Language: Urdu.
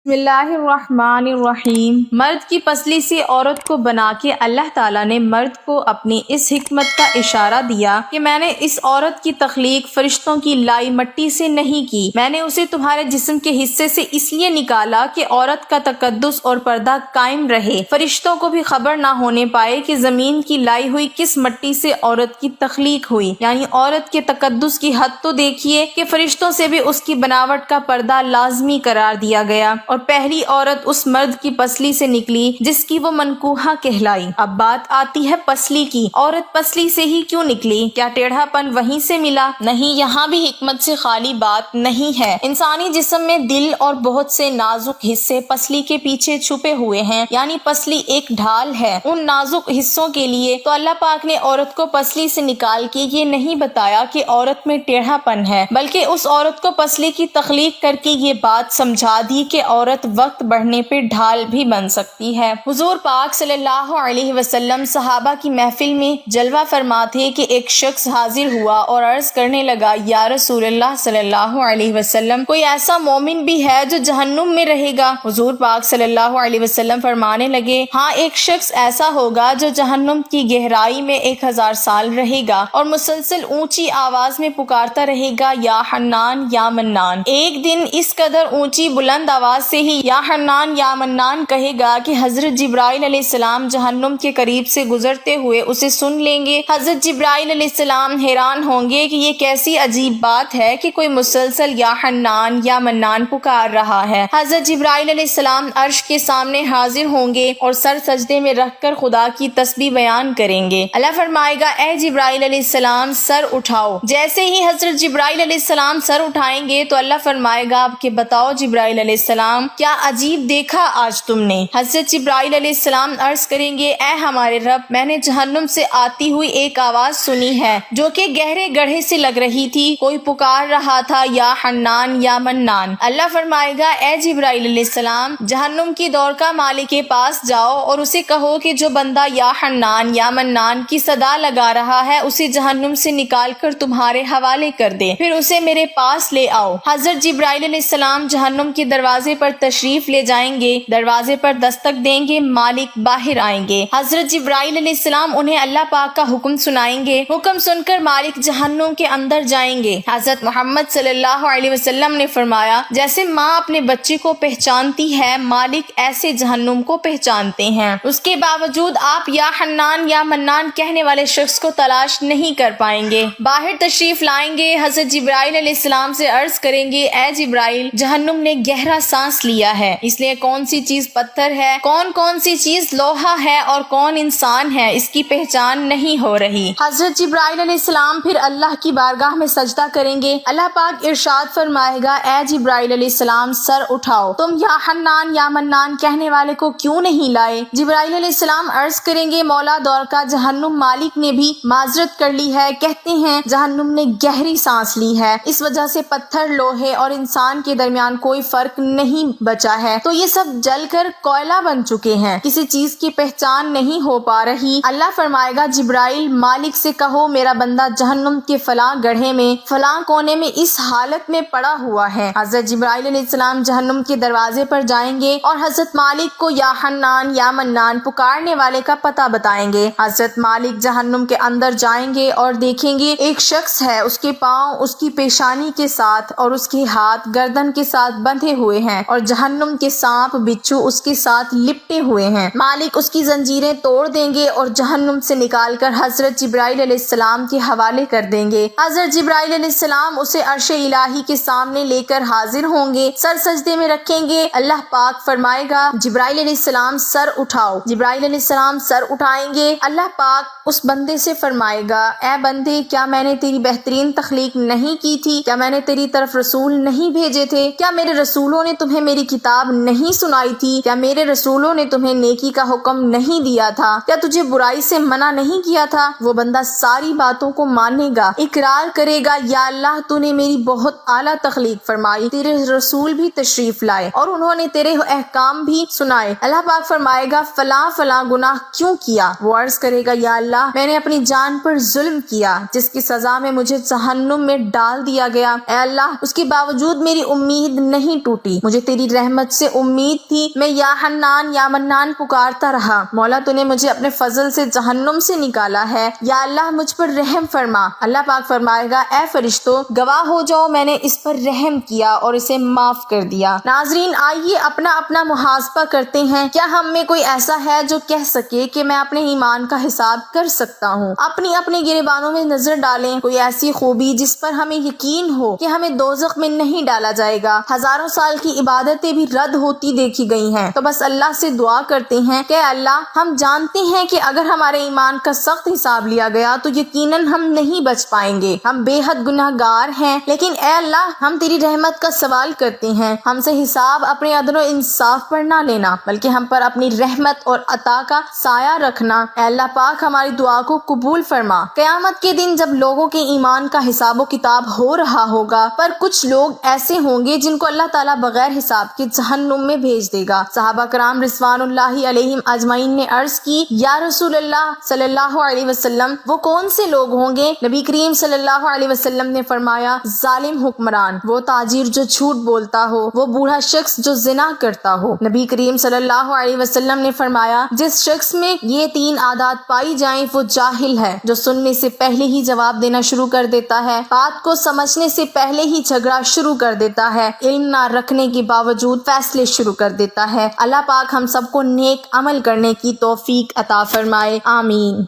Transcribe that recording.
بسم اللہ الرحمن الرحیم۔ مرد کی پسلی سے عورت کو بنا کے اللہ تعالیٰ نے مرد کو اپنی اس حکمت کا اشارہ دیا کہ میں نے اس عورت کی تخلیق فرشتوں کی لائی مٹی سے نہیں کی، میں نے اسے تمہارے جسم کے حصے سے اس لیے نکالا کہ عورت کا تقدس اور پردہ قائم رہے، فرشتوں کو بھی خبر نہ ہونے پائے کہ زمین کی لائی ہوئی کس مٹی سے عورت کی تخلیق ہوئی۔ یعنی عورت کے تقدس کی حد تو دیکھیے کہ فرشتوں سے بھی اس کی بناوٹ کا پردہ لازمی قرار دیا گیا، اور پہلی عورت اس مرد کی پسلی سے نکلی جس کی وہ منکوحہ کہلائی۔ اب بات آتی ہے پسلی کی۔ عورت پسلی سے ہی کیوں نکلی؟ کیا ٹیڑھا پن وہیں سے ملا؟ نہیں، یہاں بھی حکمت سے خالی بات نہیں ہے۔ انسانی جسم میں دل اور بہت سے نازک حصے پسلی کے پیچھے چھپے ہوئے ہیں، یعنی پسلی ایک ڈھال ہے ان نازک حصوں کے لیے۔ تو اللہ پاک نے عورت کو پسلی سے نکال کے یہ نہیں بتایا کہ عورت میں ٹیڑھا پن ہے، بلکہ اس عورت کو پسلی کی تخلیق کر کے یہ بات سمجھا دی کہ عورت وقت بڑھنے پہ ڈھال بھی بن سکتی ہے۔ حضور پاک صلی اللہ علیہ وسلم صحابہ کی محفل میں جلوہ فرما تھے کہ ایک شخص حاضر ہوا اور عرض کرنے لگا، یا رسول اللہ صلی اللہ علیہ وسلم، کوئی ایسا مومن بھی ہے جو جہنم میں رہے گا؟ حضور پاک صلی اللہ علیہ وسلم فرمانے لگے، ہاں، ایک شخص ایسا ہوگا جو جہنم کی گہرائی میں 1000 سال رہے گا اور مسلسل اونچی آواز میں پکارتا رہے گا، یا حنان یا منان۔ ایک دن اس قدر اونچی بلند آواز سے ہی یا حنان یا منان کہے گا کہ حضرت جبرائیل علیہ السلام جہنم کے قریب سے گزرتے ہوئے اسے سن لیں گے۔ حضرت جبرائیل علیہ السلام حیران ہوں گے کہ یہ کیسی عجیب بات ہے کہ کوئی مسلسل یا حنان یا منان پکار رہا ہے۔ حضرت جبرائیل علیہ السلام عرش کے سامنے حاضر ہوں گے اور سر سجدے میں رکھ کر خدا کی تسبیح بیان کریں گے۔ اللہ فرمائے گا، اے جبرائیل علیہ السلام، سر اٹھاؤ۔ جیسے ہی حضرت جبرائیل علیہ السلام سر اٹھائیں گے تو اللہ فرمائے گا کہ بتاؤ جبرائیل علیہ السلام، کیا عجیب دیکھا آج تم نے؟ حضرت جبرائیل علیہ السلام عرض کریں گے، اے ہمارے رب، میں نے جہنم سے آتی ہوئی ایک آواز سنی ہے جو کہ گہرے گڑھے سے لگ رہی تھی، کوئی پکار رہا تھا، یا حنان یا منان۔ اللہ فرمائے گا، اے جبرائیل علیہ السلام، جہنم کی دور کا مالک کے پاس جاؤ اور اسے کہو کہ جو بندہ یا حنان یا منان کی صدا لگا رہا ہے اسے جہنم سے نکال کر تمہارے حوالے کر دے، پھر اسے میرے پاس لے آؤ۔ حضرت جبرائیل علیہ السلام جہنم کے دروازے پر تشریف لے جائیں گے، دروازے پر دستک دیں گے، مالک باہر آئیں گے۔ حضرت جبرائیل علیہ السلام انہیں اللہ پاک کا حکم سنائیں گے، حکم سن کر مالک جہنم کے اندر جائیں گے۔ حضرت محمد صلی اللہ علیہ وسلم نے فرمایا، جیسے ماں اپنے بچے کو پہچانتی ہے، مالک ایسے جہنم کو پہچانتے ہیں۔ اس کے باوجود آپ یا حنان یا منان کہنے والے شخص کو تلاش نہیں کر پائیں گے۔ باہر تشریف لائیں گے، حضرت جبرائیل علیہ السلام سے عرض کریں گے، اے جبرائیل، جہنم نے گہرا سانس لیا ہے، اس لیے کون سی چیز پتھر ہے، کون سی چیز لوہا ہے اور کون انسان ہے، اس کی پہچان نہیں ہو رہی۔ حضرت جبرائیل علیہ السلام پھر اللہ کی بارگاہ میں سجدہ کریں گے۔ اللہ پاک ارشاد فرمائے گا، اے جبرائیل علیہ السلام، سر اٹھاؤ، تم یا حنان یا منان کہنے والے کو کیوں نہیں لائے؟ جبرائیل علیہ السلام عرض کریں گے، مولا دور کا جہنم مالک نے بھی معذرت کر لی ہے، کہتے ہیں جہنم نے گہری سانس لی ہے، اس وجہ سے پتھر، لوہے اور انسان کے درمیان کوئی فرق نہیں بچا ہے، تو یہ سب جل کر کوئلہ بن چکے ہیں، کسی چیز کی پہچان نہیں ہو پا رہی۔ اللہ فرمائے گا، جبرائیل، مالک سے کہو میرا بندہ جہنم کے فلاں گڑھے میں فلاں کونے میں اس حالت میں پڑا ہوا ہے۔ حضرت جبرائیل علیہ السلام جہنم کے دروازے پر جائیں گے اور حضرت مالک کو یا حنان یا منان پکارنے والے کا پتہ بتائیں گے۔ حضرت مالک جہنم کے اندر جائیں گے اور دیکھیں گے ایک شخص ہے، اس کے پاؤں اس کی پیشانی کے ساتھ اور اس کے ہاتھ گردن کے ساتھ بندھے ہوئے ہیں اور جہنم کے سانپ بچھو اس کے ساتھ لپٹے ہوئے ہیں۔ مالک اس کی زنجیریں توڑ دیں گے اور جہنم سے نکال کر حضرت جبرائیل علیہ السلام کے حوالے کر دیں گے۔ حضرت جبرائیل علیہ السلام اسے عرش الہی کے سامنے لے کر حاضر ہوں گے، سر سجدے میں رکھیں گے۔ اللہ پاک فرمائے گا، جبرائیل علیہ السلام، سر اٹھاؤ۔ جبرائیل علیہ السلام سر اٹھائیں گے۔ اللہ پاک اس بندے سے فرمائے گا، اے بندے، کیا میں نے تیری بہترین تخلیق نہیں کی تھی؟ کیا میں نے تیری طرف رسول نہیں بھیجے تھے؟ کیا میرے رسولوں نے تمہیں میری کتاب نہیں سنائی تھی؟ کیا میرے رسولوں نے تمہیں نیکی کا حکم نہیں دیا تھا؟ کیا تجھے برائی سے منع نہیں کیا تھا؟ وہ بندہ ساری باتوں کو مانے گا، اقرار کرے گا، یا اللہ، تو نے میری بہت اعلیٰ تخلیق فرمائی، تیرے رسول بھی تشریف لائے اور انہوں نے تیرے احکام بھی سنائے۔ اللہ پاک فرمائے گا، فلاں فلاں گناہ کیوں کیا؟ وہ عرض کرے گا، یا اللہ، میں نے اپنی جان پر ظلم کیا جس کی سزا میں مجھے جہنم میں ڈال دیا گیا۔ اے اللہ، اس کے باوجود میری امید نہیں ٹوٹی، مجھے تیری تیری رحمت سے امید تھی میں یا حنان یا منان پکارتا رہا۔ مولا تو نے مجھے اپنے فضل سے جہنم سے نکالا ہے، یا اللہ مجھ پر رحم فرما۔ اللہ پاک فرمائے گا اے فرشتوں گواہ ہو جاؤ میں نے اس پر رحم کیا اور اسے معاف کر دیا۔ ناظرین آئیے اپنا اپنا محاسبہ کرتے ہیں، کیا ہم میں کوئی ایسا ہے جو کہہ سکے کہ میں اپنے ایمان کا حساب کر سکتا ہوں؟ اپنی اپنے گریبانوں میں نظر ڈالیں، کوئی ایسی خوبی جس پر ہمیں یقین ہو کہ ہمیں دوزخ میں نہیں ڈالا جائے گا؟ ہزاروں سال کی عبادتیں بھی رد ہوتی دیکھی گئی ہیں، تو بس اللہ سے دعا کرتے ہیں کہ اللہ ہم جانتے ہیں کہ اگر ہمارے ایمان کا سخت حساب لیا گیا تو یقیناً ہم نہیں بچ پائیں گے، ہم بے حد گناہ گار ہیں، لیکن اے اللہ ہم تیری رحمت کا سوال کرتے ہیں، ہم سے حساب اپنے عدل و انصاف پر نہ لینا بلکہ ہم پر اپنی رحمت اور عطا کا سایہ رکھنا۔ اے اللہ پاک ہماری دعا کو قبول فرما۔ قیامت کے دن جب لوگوں کے ایمان کا حساب و کتاب ہو رہا ہوگا پر کچھ لوگ ایسے ہوں گے جن کو اللہ تعالیٰ بغیر حساب کے جہنم میں بھیج دے گا۔ صحابہ کرام رضوان اللہ علیہم اجمعین نے عرض کی یا رسول اللہ صلی اللہ علیہ وسلم وہ کون سے لوگ ہوں گے؟ نبی کریم صلی اللہ علیہ وسلم نے فرمایا ظالم حکمران، وہ تاجر جو جھوٹ بولتا ہو، وہ بوڑھا شخص جو زنا کرتا ہو۔ نبی کریم صلی اللہ علیہ وسلم نے فرمایا جس شخص میں یہ 3 عادات پائی جائیں وہ جاہل ہے، جو سننے سے پہلے ہی جواب دینا شروع کر دیتا ہے، بات کو سمجھنے سے پہلے ہی جھگڑا شروع کر دیتا ہے، علم نہ رکھنے کے باوجود فیصلے شروع کر دیتا ہے۔ اللہ پاک ہم سب کو نیک عمل کرنے کی توفیق عطا فرمائے، آمین۔